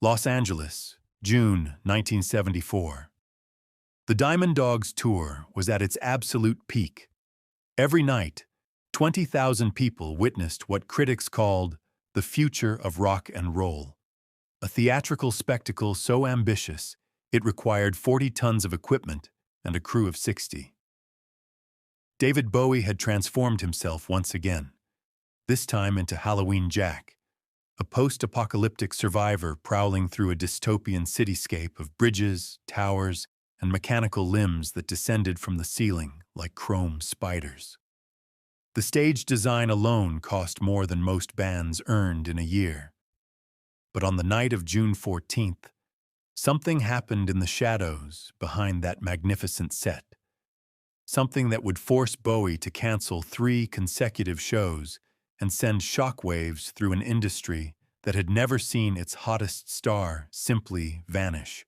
Los Angeles, June 1974. The Diamond Dogs tour was at its absolute peak. Every night, 20,000 people witnessed what critics called the future of rock and roll, a theatrical spectacle so ambitious it required 40 tons of equipment and a crew of 60. David Bowie had transformed himself once again, this time into Halloween Jack, a post-apocalyptic survivor prowling through a dystopian cityscape of bridges, towers, and mechanical limbs that descended from the ceiling like chrome spiders. The stage design alone cost more than most bands earned in a year. But on the night of June 14th, something happened in the shadows behind that magnificent set. Something that would force Bowie to cancel 3 consecutive shows and send shockwaves through an industry that had never seen its hottest star simply vanish.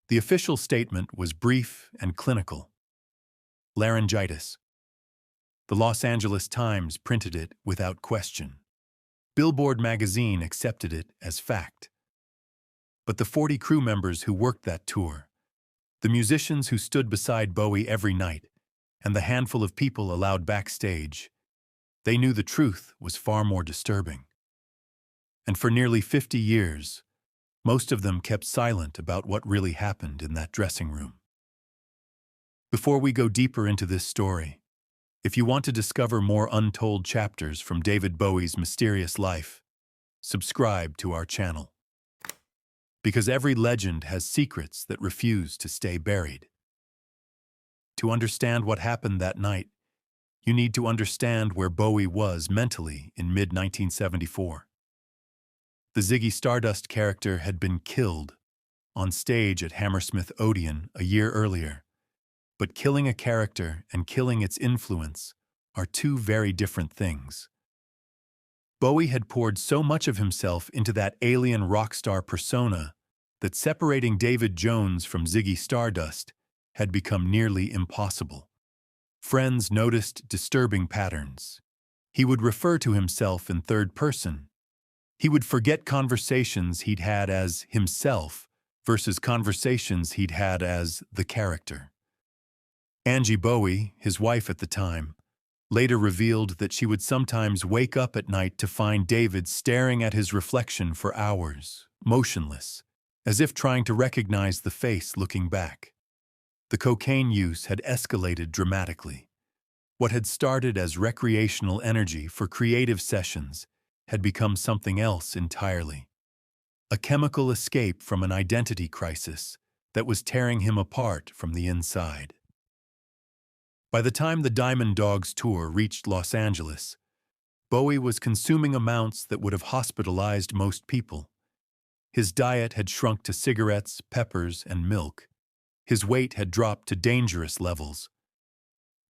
The official statement was brief and clinical. Laryngitis. The Los Angeles Times printed it without question. Billboard magazine accepted it as fact. But the 40 crew members who worked that tour, the musicians who stood beside Bowie every night, and the handful of people allowed backstage, they knew the truth was far more disturbing. And for nearly 50 years, most of them kept silent about what really happened in that dressing room. Before we go deeper into this story, if you want to discover more untold chapters from David Bowie's mysterious life, subscribe to our channel. Because every legend has secrets that refuse to stay buried. To understand what happened that night, you need to understand where Bowie was mentally in mid-1974. The Ziggy Stardust character had been killed on stage at Hammersmith Odeon a year earlier. But killing a character and killing its influence are 2 very different things. Bowie had poured so much of himself into that alien rock star persona that separating David Jones from Ziggy Stardust had become nearly impossible. Friends noticed disturbing patterns. He would refer to himself in third person. He would forget conversations he'd had as himself versus conversations he'd had as the character. Angie Bowie, his wife at the time, later revealed that she would sometimes wake up at night to find David staring at his reflection for hours, motionless, as if trying to recognize the face looking back. The cocaine use had escalated dramatically. What had started as recreational energy for creative sessions had become something else entirely. A chemical escape from an identity crisis that was tearing him apart from the inside. By the time the Diamond Dogs tour reached Los Angeles, Bowie was consuming amounts that would have hospitalized most people. His diet had shrunk to cigarettes, peppers, and milk. His weight had dropped to dangerous levels.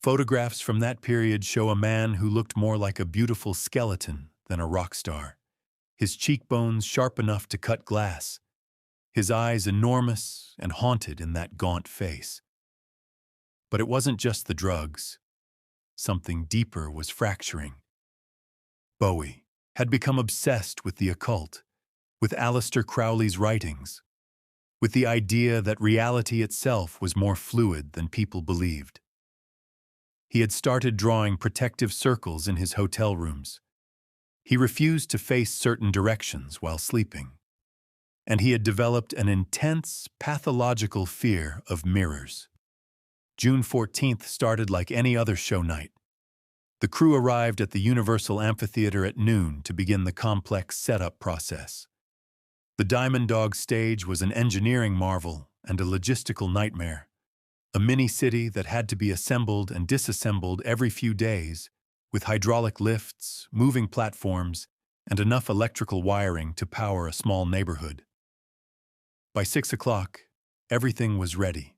Photographs from that period show a man who looked more like a beautiful skeleton than a rock star. His cheekbones sharp enough to cut glass. His eyes enormous and haunted in that gaunt face. But it wasn't just the drugs. Something deeper was fracturing. Bowie had become obsessed with the occult, with Aleister Crowley's writings, with the idea that reality itself was more fluid than people believed. He had started drawing protective circles in his hotel rooms. He refused to face certain directions while sleeping. And he had developed an intense, pathological fear of mirrors. June 14th started like any other show night. The crew arrived at the Universal Amphitheatre at noon to begin the complex setup process. The Diamond Dog stage was an engineering marvel and a logistical nightmare. A mini-city that had to be assembled and disassembled every few days, with hydraulic lifts, moving platforms, and enough electrical wiring to power a small neighborhood. By 6 o'clock, everything was ready.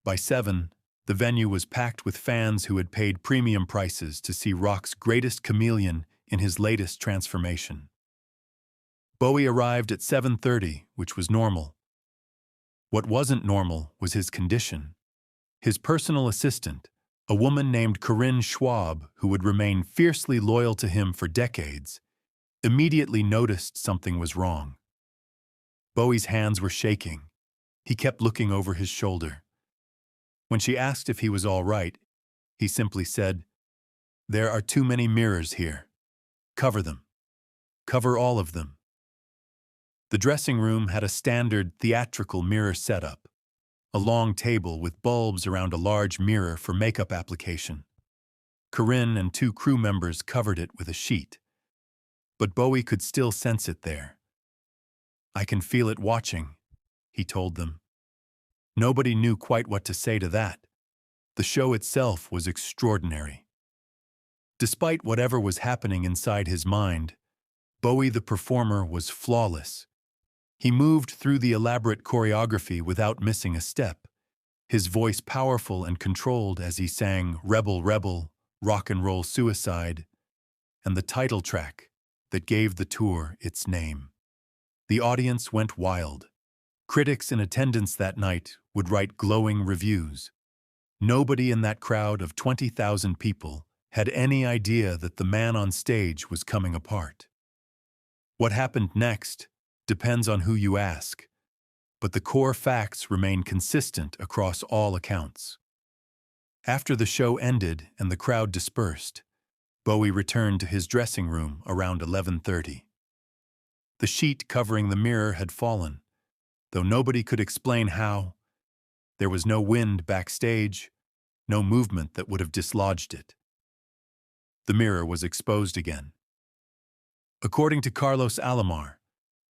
By 7, the venue was packed with fans who had paid premium prices to see rock's greatest chameleon in his latest transformation. Bowie arrived at 7:30, which was normal. What wasn't normal was his condition. His personal assistant, a woman named Corinne Schwab, who would remain fiercely loyal to him for decades, immediately noticed something was wrong. Bowie's hands were shaking. He kept looking over his shoulder. When she asked if he was all right, he simply said, "There are too many mirrors here. Cover them. Cover all of them." The dressing room had a standard theatrical mirror setup, a long table with bulbs around a large mirror for makeup application. Corinne and 2 crew members covered it with a sheet, but Bowie could still sense it there. "I can feel it watching," he told them. Nobody knew quite what to say to that. The show itself was extraordinary. Despite whatever was happening inside his mind, Bowie the performer was flawless. He moved through the elaborate choreography without missing a step, his voice powerful and controlled as he sang "Rebel, Rebel, Rock and Roll Suicide," and the title track that gave the tour its name. The audience went wild. Critics in attendance that night would write glowing reviews. Nobody in that crowd of 20,000 people had any idea that the man on stage was coming apart. What happened next depends on who you ask, but the core facts remain consistent across all accounts. After the show ended and the crowd dispersed, Bowie returned to his dressing room around 11:30. The sheet covering the mirror had fallen, though nobody could explain how. There was no wind backstage, no movement that would have dislodged it. The mirror was exposed again. According to Carlos Alomar,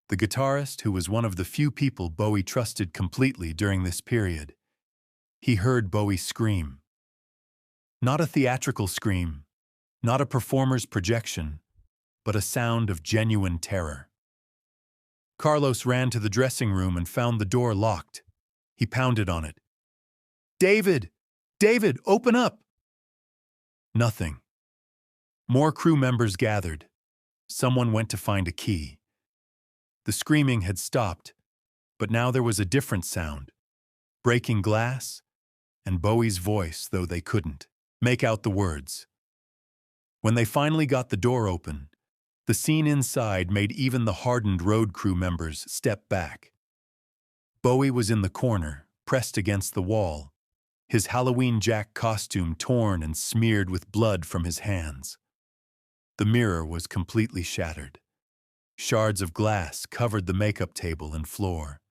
the guitarist who was one of the few people Bowie trusted completely during this period, he heard Bowie scream. Not a theatrical scream, not a performer's projection, but a sound of genuine terror. Carlos ran to the dressing room and found the door locked. He pounded on it. "David! David, open up!" Nothing. More crew members gathered. Someone went to find a key. The screaming had stopped, but now there was a different sound, breaking glass, and Bowie's voice, though they couldn't make out the words. When they finally got the door open, the scene inside made even the hardened road crew members step back. Bowie was in the corner, pressed against the wall, his Halloween Jack costume torn and smeared with blood from his hands. The mirror was completely shattered. Shards of glass covered the makeup table and floor,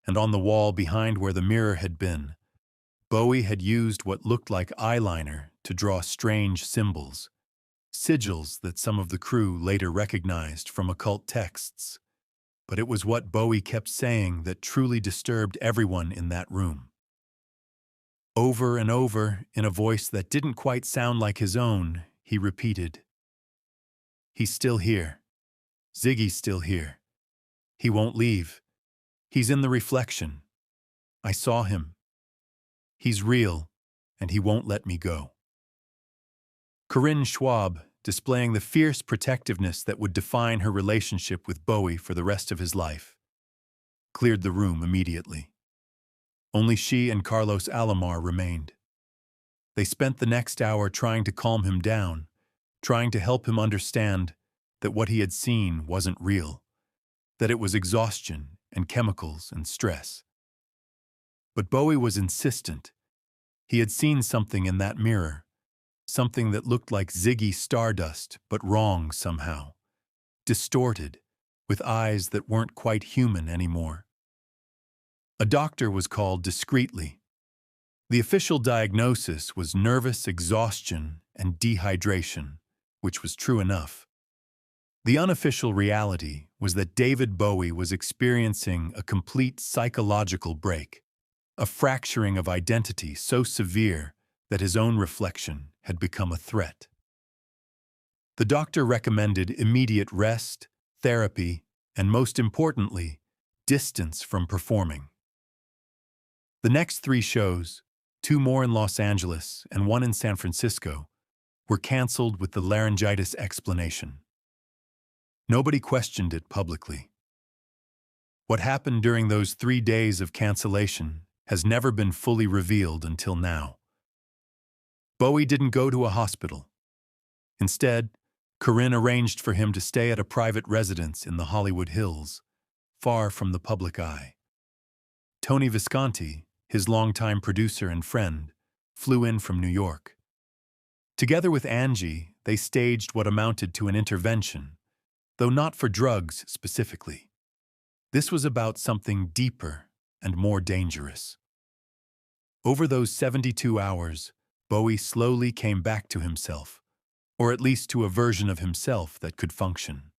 and on the wall behind where the mirror had been, Bowie had used what looked like eyeliner to draw strange symbols, sigils that some of the crew later recognized from occult texts. But it was what Bowie kept saying that truly disturbed everyone in that room. Over and over, in a voice that didn't quite sound like his own, he repeated, "He's still here. Ziggy's still here. He won't leave. He's in the reflection. I saw him. He's real, and he won't let me go." Corinne Schwab, displaying the fierce protectiveness that would define her relationship with Bowie for the rest of his life, cleared the room immediately. Only she and Carlos Alomar remained. They spent the next hour trying to calm him down, trying to help him understand that what he had seen wasn't real, that it was exhaustion and chemicals and stress. But Bowie was insistent. He had seen something in that mirror, something that looked like Ziggy Stardust, but wrong somehow, distorted, with eyes that weren't quite human anymore. A doctor was called discreetly. The official diagnosis was nervous exhaustion and dehydration, which was true enough. The unofficial reality was that David Bowie was experiencing a complete psychological break, a fracturing of identity so severe that his own reflection had become a threat. The doctor recommended immediate rest, therapy, and most importantly, distance from performing. The next 3 shows, 2 more in Los Angeles and 1 in San Francisco, were canceled with the laryngitis explanation. Nobody questioned it publicly. What happened during those 3 days of cancellation has never been fully revealed until now. Bowie didn't go to a hospital. Instead, Corinne arranged for him to stay at a private residence in the Hollywood Hills, far from the public eye. Tony Visconti, his longtime producer and friend, flew in from New York. Together with Angie, they staged what amounted to an intervention, though not for drugs specifically. This was about something deeper and more dangerous. Over those 72 hours, Bowie slowly came back to himself, or at least to a version of himself that could function.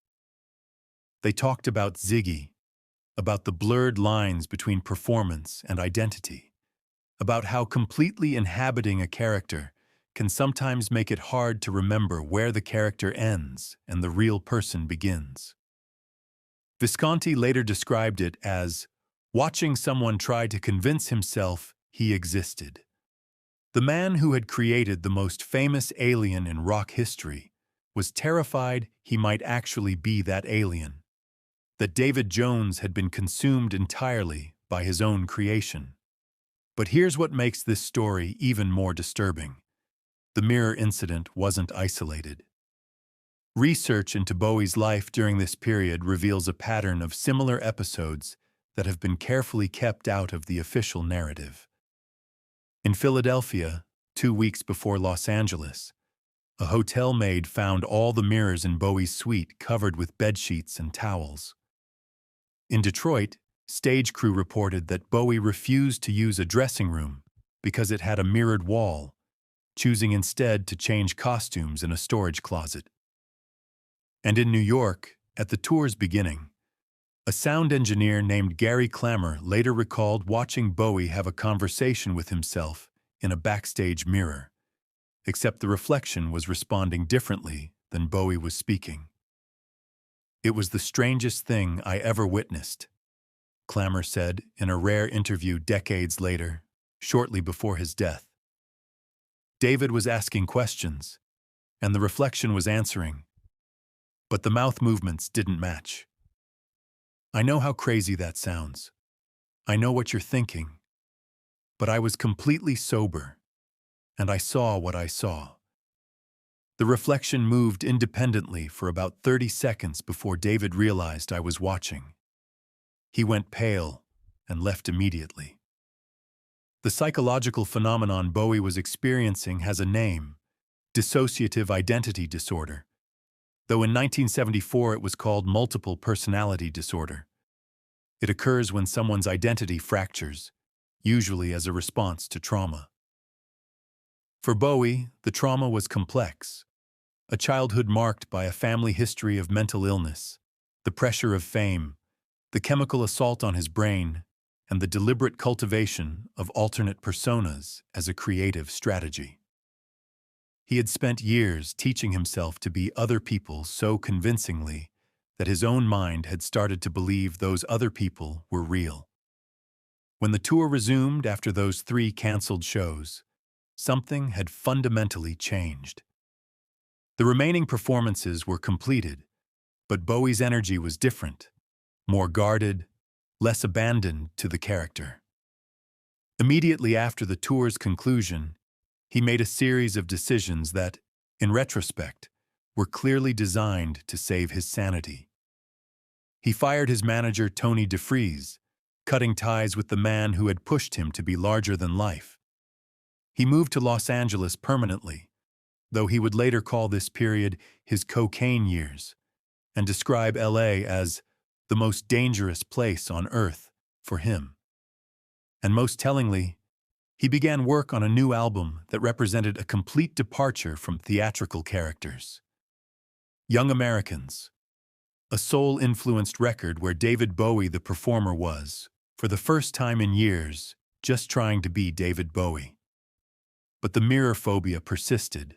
They talked about Ziggy, about the blurred lines between performance and identity, about how completely inhabiting a character can sometimes make it hard to remember where the character ends and the real person begins. Visconti later described it as watching someone try to convince himself he existed. The man who had created the most famous alien in rock history was terrified he might actually be that alien, that David Jones had been consumed entirely by his own creation. But here's what makes this story even more disturbing. The mirror incident wasn't isolated. Research into Bowie's life during this period reveals a pattern of similar episodes that have been carefully kept out of the official narrative. In Philadelphia, 2 weeks before Los Angeles, a hotel maid found all the mirrors in Bowie's suite covered with bedsheets and towels. In Detroit, stage crew reported that Bowie refused to use a dressing room because it had a mirrored wall, choosing instead to change costumes in a storage closet. And in New York, at the tour's beginning, a sound engineer named Gary Clammer later recalled watching Bowie have a conversation with himself in a backstage mirror, except the reflection was responding differently than Bowie was speaking. "It was the strangest thing I ever witnessed," Clammer said in a rare interview decades later, shortly before his death. David was asking questions, and the reflection was answering, but the mouth movements didn't match. "I know how crazy that sounds. I know what you're thinking. But I was completely sober, and I saw what I saw." The reflection moved independently for about 30 seconds before David realized I was watching. He went pale and left immediately. The psychological phenomenon Bowie was experiencing has a name: dissociative identity disorder, though in 1974 it was called multiple personality disorder. It occurs when someone's identity fractures, usually as a response to trauma. For Bowie, the trauma was complex. A childhood marked by a family history of mental illness, the pressure of fame, the chemical assault on his brain, and the deliberate cultivation of alternate personas as a creative strategy. He had spent years teaching himself to be other people so convincingly that his own mind had started to believe those other people were real. When the tour resumed after those 3 canceled shows, something had fundamentally changed. The remaining performances were completed, but Bowie's energy was different, more guarded, less abandoned to the character. Immediately after the tour's conclusion, he made a series of decisions that, in retrospect, were clearly designed to save his sanity. He fired his manager Tony DeFries, cutting ties with the man who had pushed him to be larger than life. He moved to Los Angeles permanently, though he would later call this period his cocaine years, and describe LA as the most dangerous place on earth for him. And most tellingly, he began work on a new album that represented a complete departure from theatrical characters. Young Americans, a soul-influenced record where David Bowie, the performer, was, for the first time in years, just trying to be David Bowie. But the mirror phobia persisted.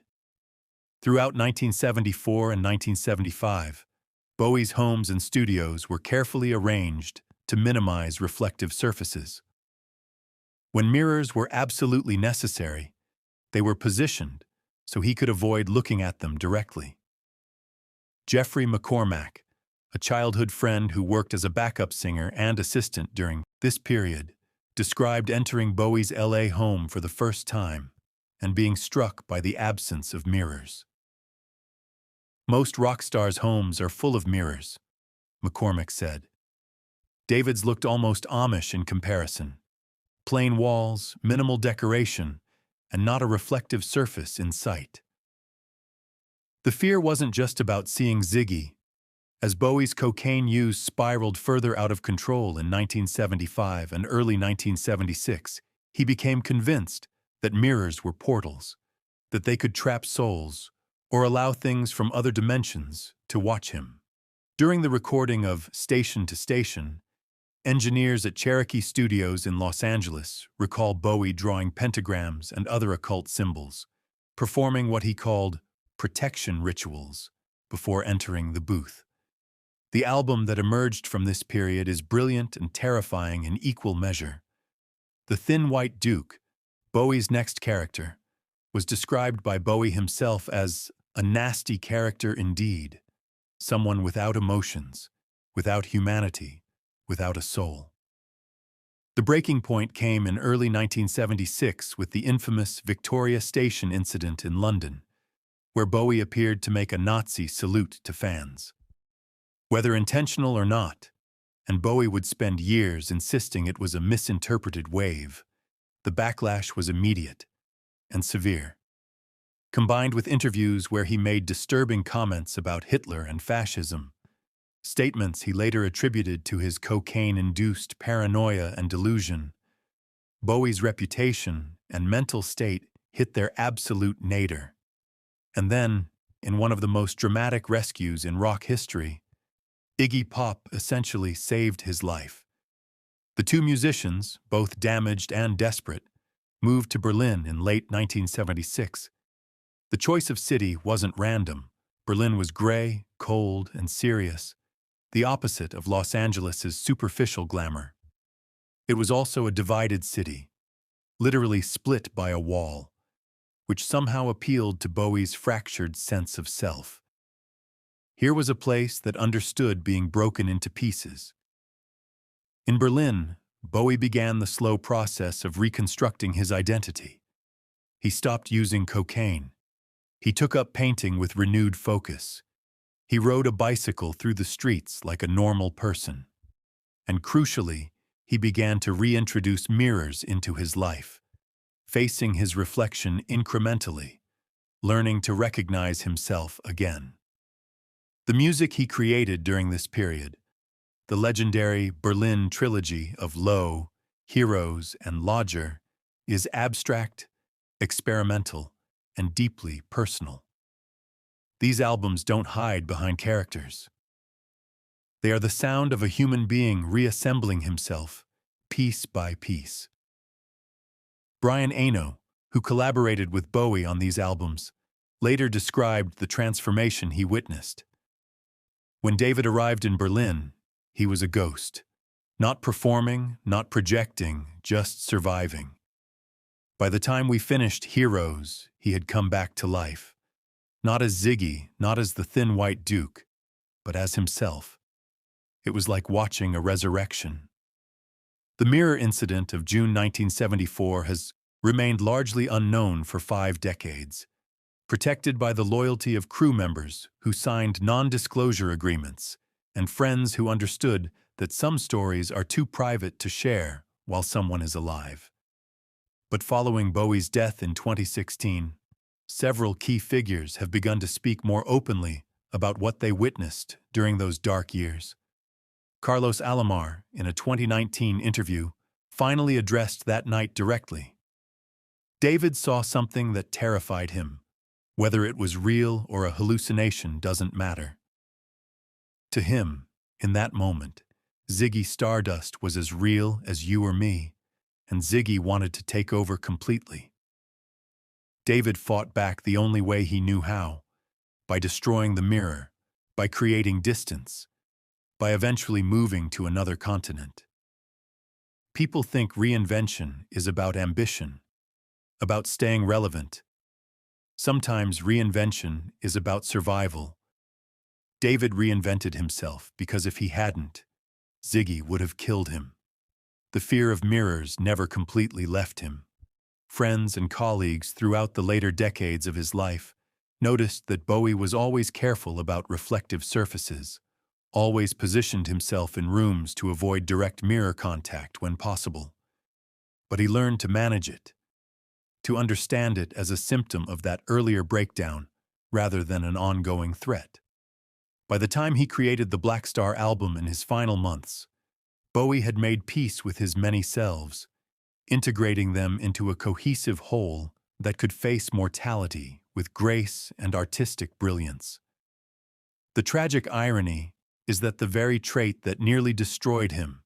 Throughout 1974 and 1975, Bowie's homes and studios were carefully arranged to minimize reflective surfaces. When mirrors were absolutely necessary, they were positioned so he could avoid looking at them directly. Jeffrey McCormack, a childhood friend who worked as a backup singer and assistant during this period, described entering Bowie's LA home for the first time and being struck by the absence of mirrors. "Most rock stars' homes are full of mirrors," McCormack said. David's looked almost Amish in comparison. Plain walls, minimal decoration, and not a reflective surface in sight. The fear wasn't just about seeing Ziggy. As Bowie's cocaine use spiraled further out of control in 1975 and early 1976, he became convinced that mirrors were portals, that they could trap souls or allow things from other dimensions to watch him. During the recording of Station to Station, engineers at Cherokee Studios in Los Angeles recall Bowie drawing pentagrams and other occult symbols, performing what he called protection rituals before entering the booth. The album that emerged from this period is brilliant and terrifying in equal measure. The Thin White Duke, Bowie's next character, was described by Bowie himself as a nasty character indeed, someone without emotions, without humanity, without a soul. The breaking point came in early 1976 with the infamous Victoria Station incident in London, where Bowie appeared to make a Nazi salute to fans. Whether intentional or not, and Bowie would spend years insisting it was a misinterpreted wave, the backlash was immediate and severe. Combined with interviews where he made disturbing comments about Hitler and fascism, statements he later attributed to his cocaine-induced paranoia and delusion, Bowie's reputation and mental state hit their absolute nadir. And then, in one of the most dramatic rescues in rock history, Iggy Pop essentially saved his life. The two musicians, both damaged and desperate, moved to Berlin in late 1976. The choice of city wasn't random. Berlin was gray, cold, and serious, the opposite of Los Angeles' superficial glamour. It was also a divided city, literally split by a wall, which somehow appealed to Bowie's fractured sense of self. Here was a place that understood being broken into pieces. In Berlin, Bowie began the slow process of reconstructing his identity. He stopped using cocaine. He took up painting with renewed focus. He rode a bicycle through the streets like a normal person. And crucially, he began to reintroduce mirrors into his life, facing his reflection incrementally, learning to recognize himself again. The music he created during this period, the legendary Berlin trilogy of Low, Heroes, and Lodger, is abstract, experimental, and deeply personal. These albums don't hide behind characters. They are the sound of a human being reassembling himself, piece by piece. Brian Eno, who collaborated with Bowie on these albums, later described the transformation he witnessed. When David arrived in Berlin, he was a ghost, not performing, not projecting, just surviving. By the time we finished Heroes, he had come back to life. Not as Ziggy, not as the Thin White Duke, but as himself. It was like watching a resurrection. The mirror incident of June 1974 has remained largely unknown for 5 decades, protected by the loyalty of crew members who signed non-disclosure agreements and friends who understood that some stories are too private to share while someone is alive. But following Bowie's death in 2016, several key figures have begun to speak more openly about what they witnessed during those dark years. Carlos Alomar, in a 2019 interview, finally addressed that night directly. David saw something that terrified him. Whether it was real or a hallucination doesn't matter. To him, in that moment, Ziggy Stardust was as real as you or me, and Ziggy wanted to take over completely. David fought back the only way he knew how, by destroying the mirror, by creating distance, by eventually moving to another continent. People think reinvention is about ambition, about staying relevant. Sometimes reinvention is about survival. David reinvented himself because if he hadn't, Ziggy would have killed him. The fear of mirrors never completely left him. Friends and colleagues throughout the later decades of his life noticed that Bowie was always careful about reflective surfaces, always positioned himself in rooms to avoid direct mirror contact when possible. But he learned to manage it, to understand it as a symptom of that earlier breakdown rather than an ongoing threat. By the time he created the Black Star album in his final months, Bowie had made peace with his many selves, integrating them into a cohesive whole that could face mortality with grace and artistic brilliance. The tragic irony is that the very trait that nearly destroyed him,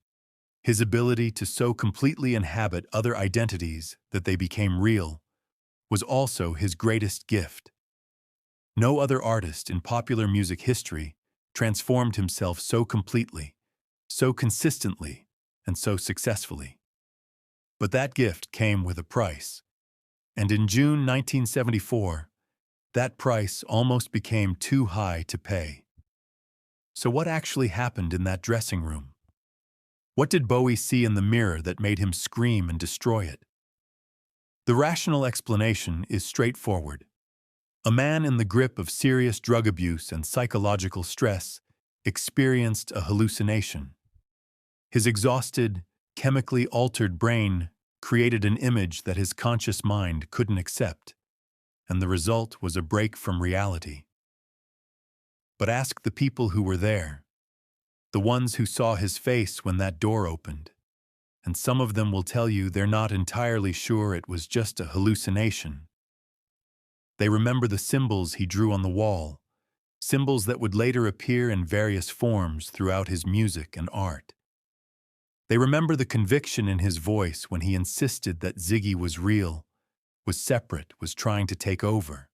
his ability to so completely inhabit other identities that they became real, was also his greatest gift. No other artist in popular music history transformed himself so completely, so consistently, and so successfully. But that gift came with a price, and in June 1974, that price almost became too high to pay. So what actually happened in that dressing room? What did Bowie see in the mirror that made him scream and destroy it? The rational explanation is straightforward. A man in the grip of serious drug abuse and psychological stress experienced a hallucination. His exhausted, chemically altered brain created an image that his conscious mind couldn't accept, and the result was a break from reality. But ask the people who were there, the ones who saw his face when that door opened, and some of them will tell you they're not entirely sure it was just a hallucination. They remember the symbols he drew on the wall, symbols that would later appear in various forms throughout his music and art. They remember the conviction in his voice when he insisted that Ziggy was real, was separate, was trying to take over.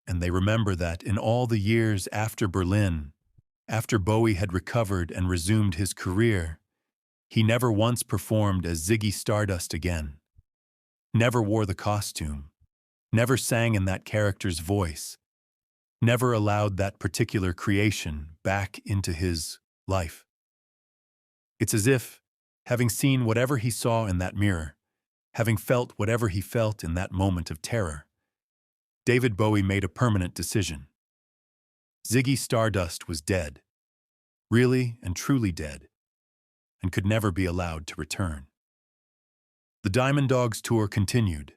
And they remember that in all the years after Berlin, after Bowie had recovered and resumed his career, he never once performed as Ziggy Stardust again, never wore the costume, never sang in that character's voice, never allowed that particular creation back into his life. It's as if, having seen whatever he saw in that mirror, having felt whatever he felt in that moment of terror, David Bowie made a permanent decision. Ziggy Stardust was dead, really and truly dead, and could never be allowed to return. The Diamond Dogs tour continued.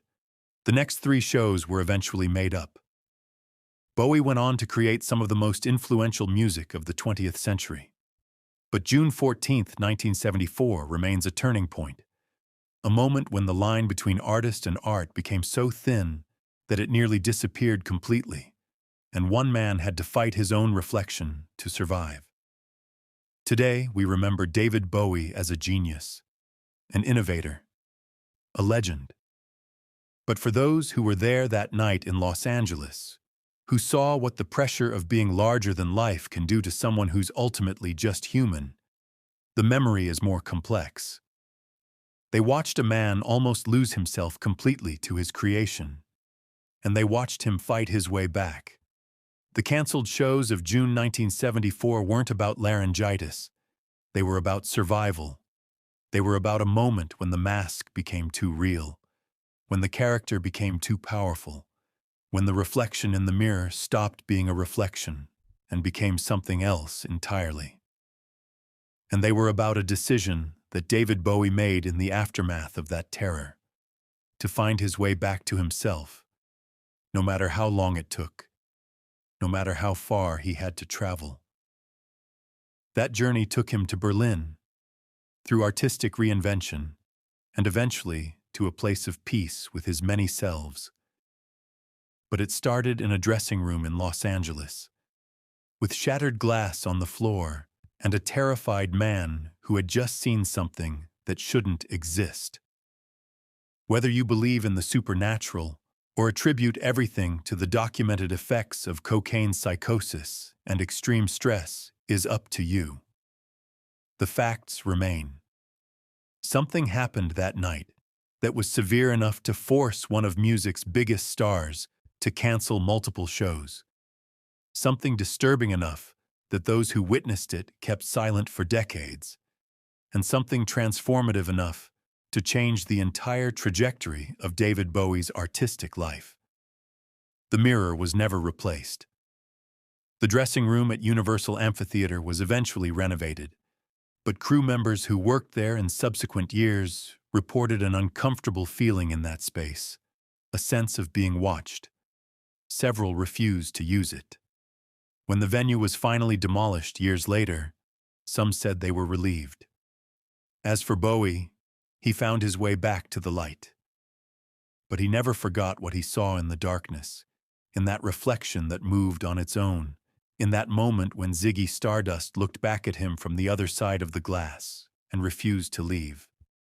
The next 3 shows were eventually made up. Bowie went on to create some of the most influential music of the 20th century. But June 14, 1974 remains a turning point, a moment when the line between artist and art became so thin that it nearly disappeared completely, and one man had to fight his own reflection to survive. Today, we remember David Bowie as a genius, an innovator, a legend. But for those who were there that night in Los Angeles, who saw what the pressure of being larger than life can do to someone who's ultimately just human, the memory is more complex. They watched a man almost lose himself completely to his creation, and they watched him fight his way back. The canceled shows of June 1974 weren't about laryngitis. They were about survival. They were about a moment when the mask became too real, when the character became too powerful, when the reflection in the mirror stopped being a reflection and became something else entirely. And they were about a decision that David Bowie made in the aftermath of that terror, to find his way back to himself, no matter how long it took, no matter how far he had to travel. That journey took him to Berlin, through artistic reinvention, and eventually to a place of peace with his many selves. But it started in a dressing room in Los Angeles, with shattered glass on the floor and a terrified man who had just seen something that shouldn't exist. Whether you believe in the supernatural or attribute everything to the documented effects of cocaine psychosis and extreme stress is up to you. The facts remain. Something happened that night that was severe enough to force one of music's biggest stars to cancel multiple shows. Something disturbing enough that those who witnessed it kept silent for decades, and something transformative enough to change the entire trajectory of David Bowie's artistic life. The mirror was never replaced. The dressing room at Universal Amphitheatre was eventually renovated, but crew members who worked there in subsequent years reported an uncomfortable feeling in that space, a sense of being watched. Several refused to use it. When the venue was finally demolished years later, some said they were relieved. As for Bowie, he found his way back to the light. But he never forgot what he saw in the darkness, in that reflection that moved on its own, in that moment when Ziggy Stardust looked back at him from the other side of the glass and refused to leave.